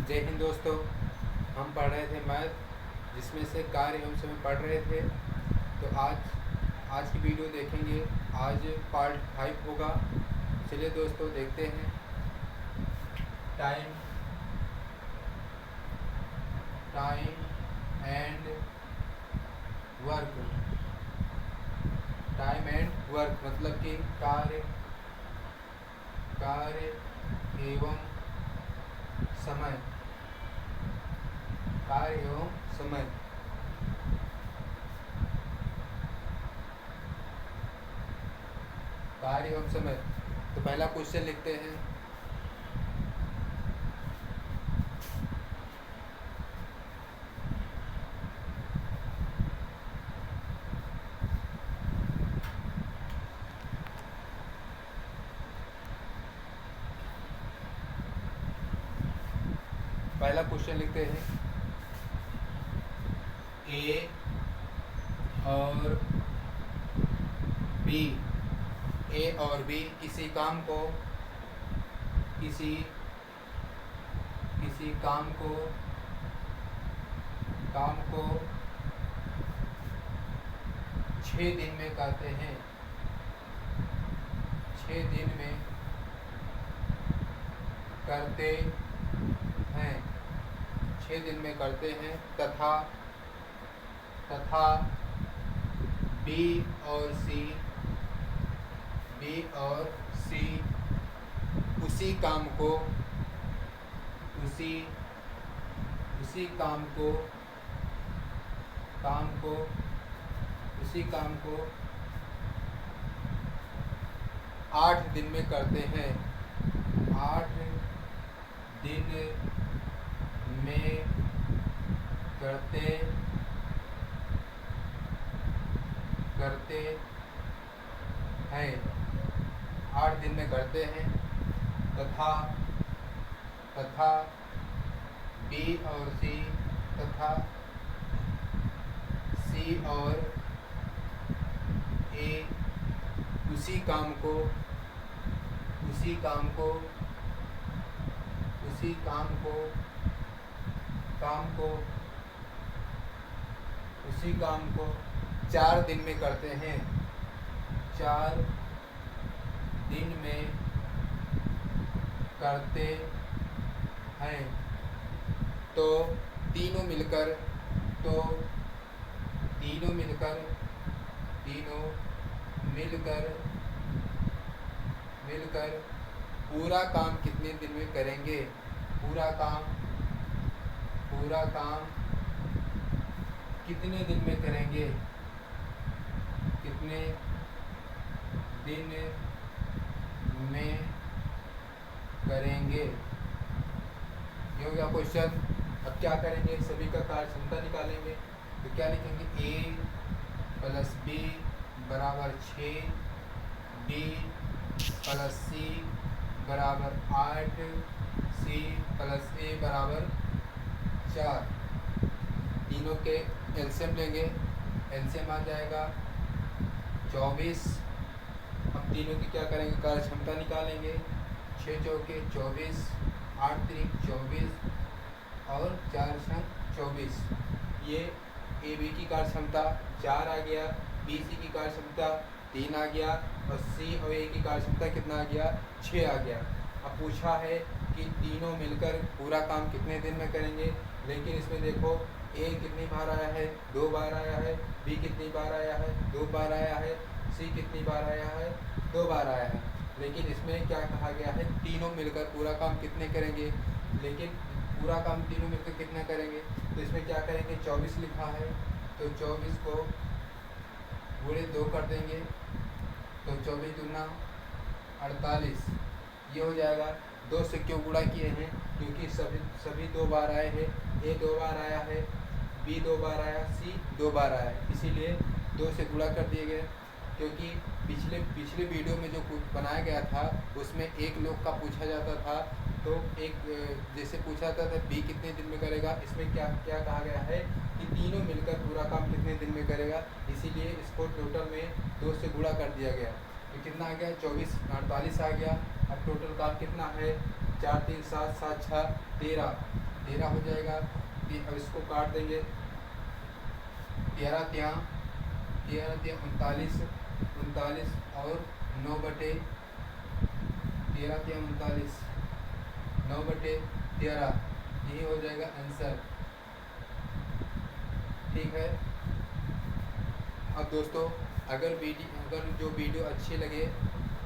जय हिंद दोस्तों। हम पढ़ रहे थे मैथ, जिसमें से कार्य एवं समय पढ़ रहे थे। तो आज की वीडियो देखेंगे। आज पार्ट 5 होगा। चलिए दोस्तों देखते हैं। Time and work. Time and work मतलब कि कार्य एवं समय। कार्य एवं समय। कार्य एवं समय। तो पहला क्वेश्चन लिखते हैं। पहला क्वेश्चन लिखते हैं। ए और बी किसी काम को 6 दिन में करते हैं। 6 दिन में करते हैं। 6 दिन में करते हैं तथा बी और सी उसी काम को 8 दिन में करते हैं। 8 दिन में करते हैं। 8 दिन में करते हैं तथा बी और सी और ए उसी काम को 4 दिन में करते हैं। 4 दिन में करते हैं। तो तीनों मिलकर पूरा काम कितने दिन में करेंगे? पूरा काम कितने दिन में करेंगे? कितने दिन में करेंगे? ये हो गया क्वेश्चन। अब क्या करेंगे? सभी का कार्य क्षमता निकालेंगे। तो क्या लिखेंगे? a + b = 6, b + c = 8, c + a = 4। तीनों के एलसीएम लेंगे। एलसीएम आ जाएगा 24। अब तीनों की क्या करेंगे? कार्य क्षमता निकालेंगे। 6 चौके 24, 8 त्रिक 24 और 4 छंग 24। ये ए बी की कार्य क्षमता 4 आ गया, बी सी की कार्य क्षमता 3 आ गया और सी और ए की कार्य क्षमता कितना आ गया? 6 आ गया। अब पूछा है कि तीनों मिलकर पूरा काम कितने दिन में करेंगे। लेकिन इसमें देखो, ए कितनी बार आया है? 2 बार आया है। बी कितनी बार आया है? 2 बार आया है। सी कितनी बार आया है? 2 बार आया है। लेकिन इसमें क्या कहा गया है? तीनों मिलकर पूरा काम कितने करेंगे? लेकिन पूरा काम तीनों मिलकर कितना करेंगे? तो इसमें क्या करेंगे? 24 लिखा है तो 24 को गुणे 2 कर देंगे। तो 24 दूना 48। ये हो जाएगा। 2 से क्यों गुणा किए हैं? क्योंकि सभी 2 बार आए हैं। ए 2 बार आया है, बी 2 बार आया, सी 2 बार आया है, इसीलिए 2 से गुणा कर दिए गए। क्योंकि पिछले वीडियो में जो कुछ बनाया गया था उसमें एक लोग का पूछा जाता था। तो एक जैसे पूछा जाता था बी कितने दिन में करेगा, इसमें क्या कहा गया है कि तीनों मिलकर पूरा काम कितने दिन में करेगा, इसीलिए इसको टोटल में 2 से गुणा कर दिया गया। तो कितना आ गया? 24 48 आ गया। अब टोटल काम कितना है? 4 3 7 7 6 13। 13 हो जाएगा। अब इसको काट देंगे। 13 तिया 39, 39 और 9/13, 39, 9/13, यही हो जाएगा आंसर। ठीक है। अब दोस्तों अगर जो वीडियो अच्छी लगे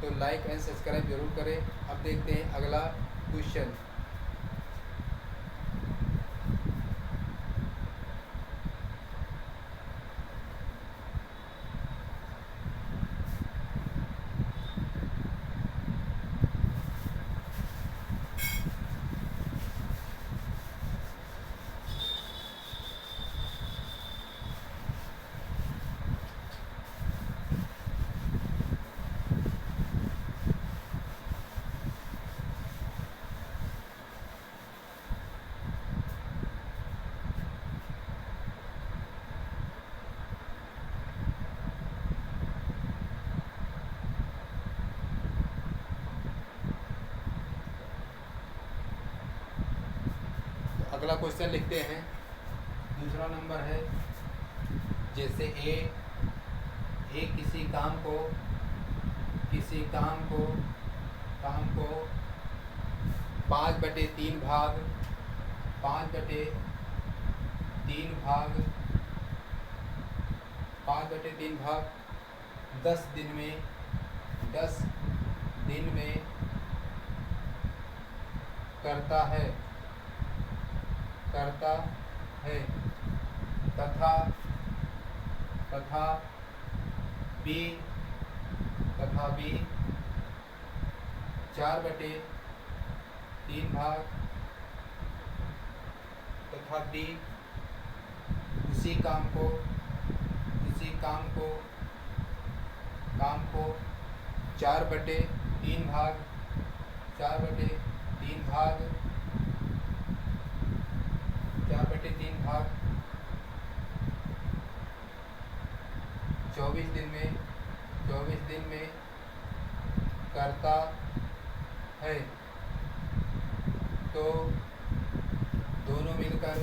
तो लाइक एंड सब्सक्राइब जरूर करें। अब देखते हैं अगला क्वेश्चन। अगला क्वेश्चन लिखते हैं। दूसरा नंबर है, जैसे ए किसी काम को 5/3 भाग 10 दिन में करता है तथा बी 4/3 भाग तथा बी उसी काम को 4/3 भाग 24 दिन में करता है, तो दोनों मिलकर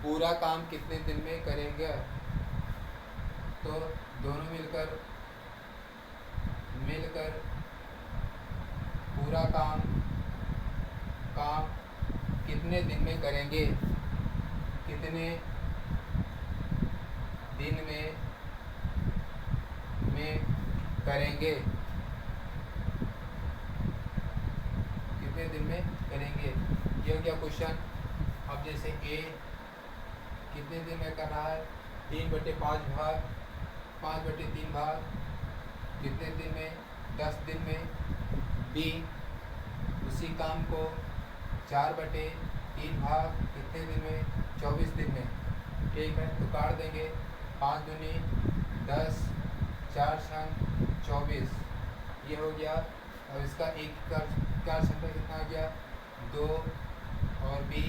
पूरा काम कितने दिन में करेंगे? तो दोनों मिलकर पूरा काम कितने दिन में करेंगे? कितने दिन में करेंगे? कितने दिन में करेंगे? ये हो गया क्वेश्चन। अब जैसे ए कितने दिन में कर रहा है? 3/5 भाग 5/3 भाग कितने दिन में? 10 दिन में। बी उसी काम को 4/3 भाग कितने दिन में? 24 दिन में। ठीक है, तो काट देंगे। 5 दूनी 10, 4 छंग 24, ये हो गया। और इसका एक का संख्या कितना आ गया? 2 और बी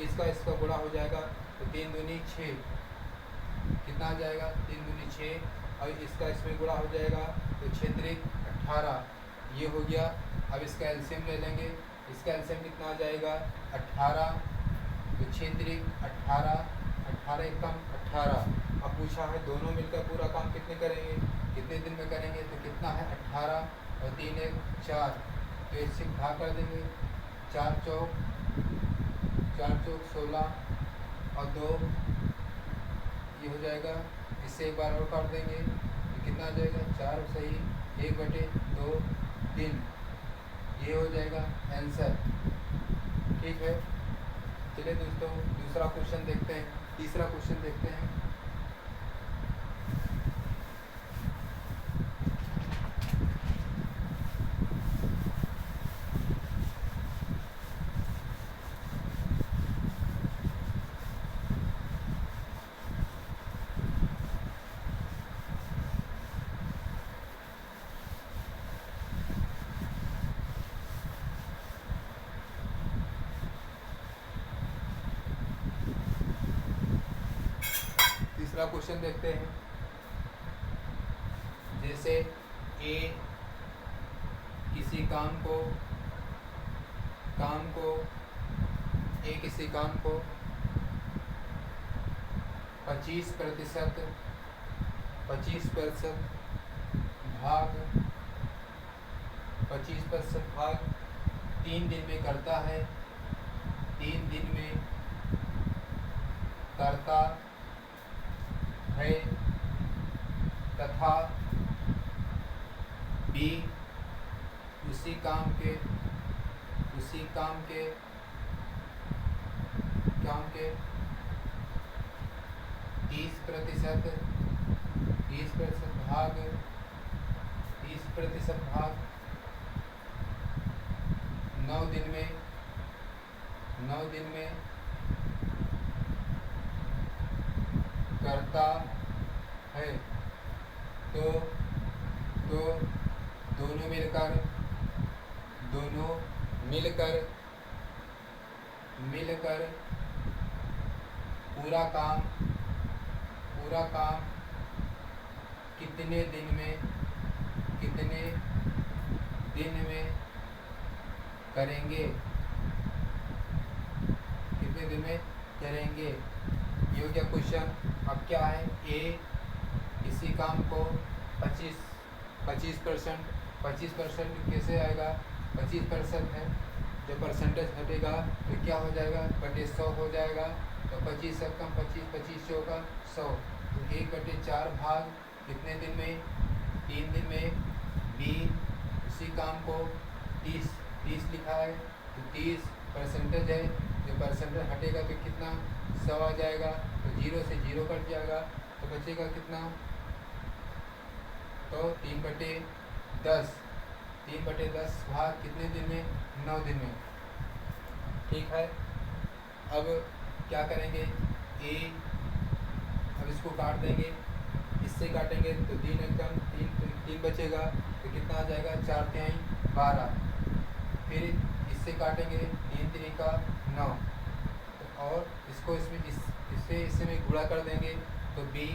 इसका गुणा हो जाएगा, तो 3 दूनी 6, कितना आ जाएगा? 3 दूनी 6, और इसका इसमें गुणा हो जाएगा, तो 6×3 18, ये हो गया। अब इसका एलसीएम ले लेंगे। इसका एलसीएम कितना आ जाएगा? 18, तो 6×3 18, 18 एकम 18। अब पूछा है दोनों मिलकर पूरा काम कितने दिन में करेंगे? तो कितना है? 18 और 3 1 4, तो इससे भाग कर देंगे। 4 चौक 16 और 2, ये हो जाएगा। इससे एक बार और काट देंगे, तो कितना आ जाएगा? 4 सही 1/2 3, ये हो जाएगा आंसर। ठीक है, चलिए दोस्तों दूसरा क्वेश्चन देखते हैं। तीसरा क्वेश्चन देखते हैं। तीसरा क्वेश्चन देखते हैं। जैसे ए किसी काम को किसी काम को 25% भाग 3 दिन में करता है, 3 दिन में करता है, तथा बी उसी काम के 30% भाग 9 दिन में करता है, तो दोनों मिलकर पूरा काम कितने दिन में करेंगे, ये हो गया क्वेश्चन। अब क्या है, ए किसी काम को 25% कैसे आएगा, 25% है, जब परसेंटेज हटेगा तो क्या हो जाएगा, बटे 100 हो जाएगा, तो 25 से कम 25 होगा 100, तो 1/4 भाग कितने दिन में, 3 दिन में। बी उसी काम को 30 लिखा है, तो 30% है, जब परसेंटेज हटेगा तो कितना 100 आ जाएगा, तो 0 से 0 कट जाएगा, तो बचेगा कितना, तो 3/10 भाग कितने दिन में, 9 दिन में। ठीक है, अब क्या करेंगे, ए अब इसको काट देंगे, इससे काटेंगे तो 3 बचेगा, तो कितना आ जाएगा, 4×3 12, फिर इससे काटेंगे 3 3 9, और इसको इससे में गुणा कर देंगे, तो बी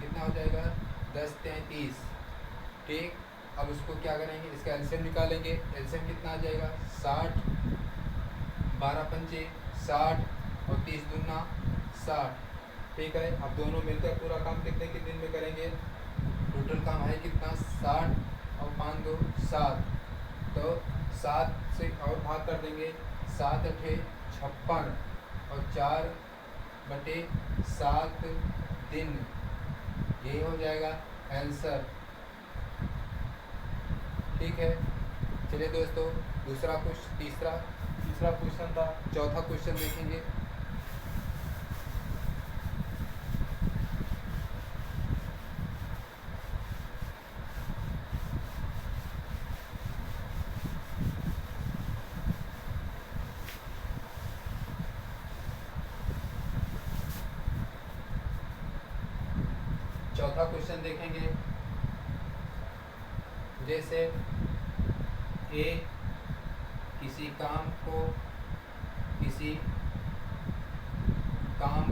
कितना हो जाएगा, 10×3 30। ठीक, अब उसको क्या करेंगे, इसका एलसीएम निकालेंगे, एलसीएम कितना आ जाएगा, 60, 12×5 60 और 30×2 60। ठीक है, अब दोनों मिलकर पूरा काम कितने दिन में करेंगे, टोटल काम है कितना, 60 और 5×2 7, तो 7 से और भाग कर देंगे, 7×8 56 और 4/7 दिन, ये हो जाएगा आंसर। ठीक है, चलिए दोस्तों, तीसरा क्वेश्चन था, चौथा क्वेश्चन देखेंगे। चौथा क्वेश्चन देखेंगे, जैसे ए किसी काम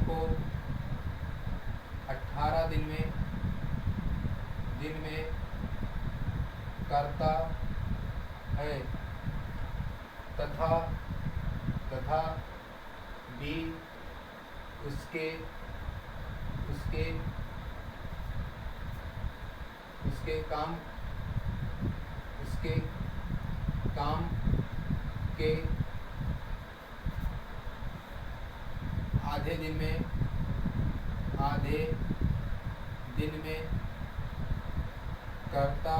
को 18 दिन में करता है, तथा बी उसके काम के आधे दिन में करता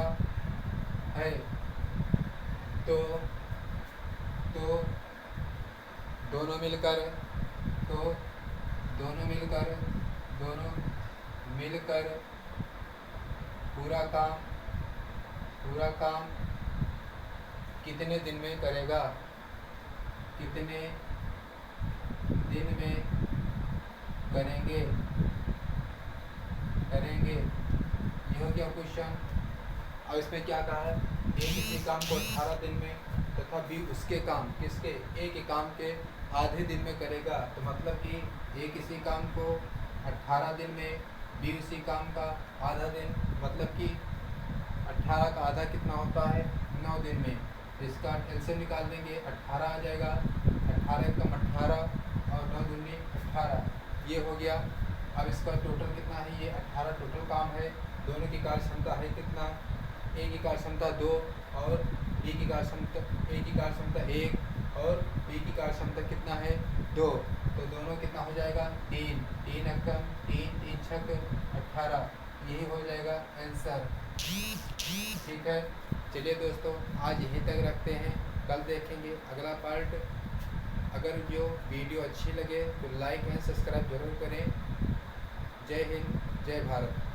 है, तो दोनों मिलकर पूरा काम कितने दिन में करेगा, करेंगे। ये हो गया क्वेश्चन। अब इसमें क्या कहा है, ए किसी काम को 18 दिन में तथा बी उसके काम ए के काम के आधे दिन में करेगा, तो मतलब कि ए किसी काम को 18 दिन में, बी उसी काम का आधा दिन, मतलब कि 18 का आधा कितना होता है 9 दिन में। इसका एलसीएम निकाल देंगे 18 आ जाएगा, 18 कम 18 और 9 दूनी 18, ये हो गया। अब इसका टोटल कितना है, ये 18 टोटल काम है। दोनों की कार्य क्षमता है कितना, ए की कार्य क्षमता 2 और बी की कार्य क्षमता, ए की कार्य क्षमता 1 और बी की कार्य क्षमता कितना है 2, तो दोनों कितना हो जाएगा 3, 3 एकम 3, 3 छक 18, यही हो जाएगा आंसर। ठीक है, चलिए दोस्तों आज यहीं तक रखते हैं, कल देखेंगे अगला पार्ट। अगर जो वीडियो अच्छी लगे तो लाइक एंड सब्सक्राइब जरूर करें। जय हिंद, जय भारत।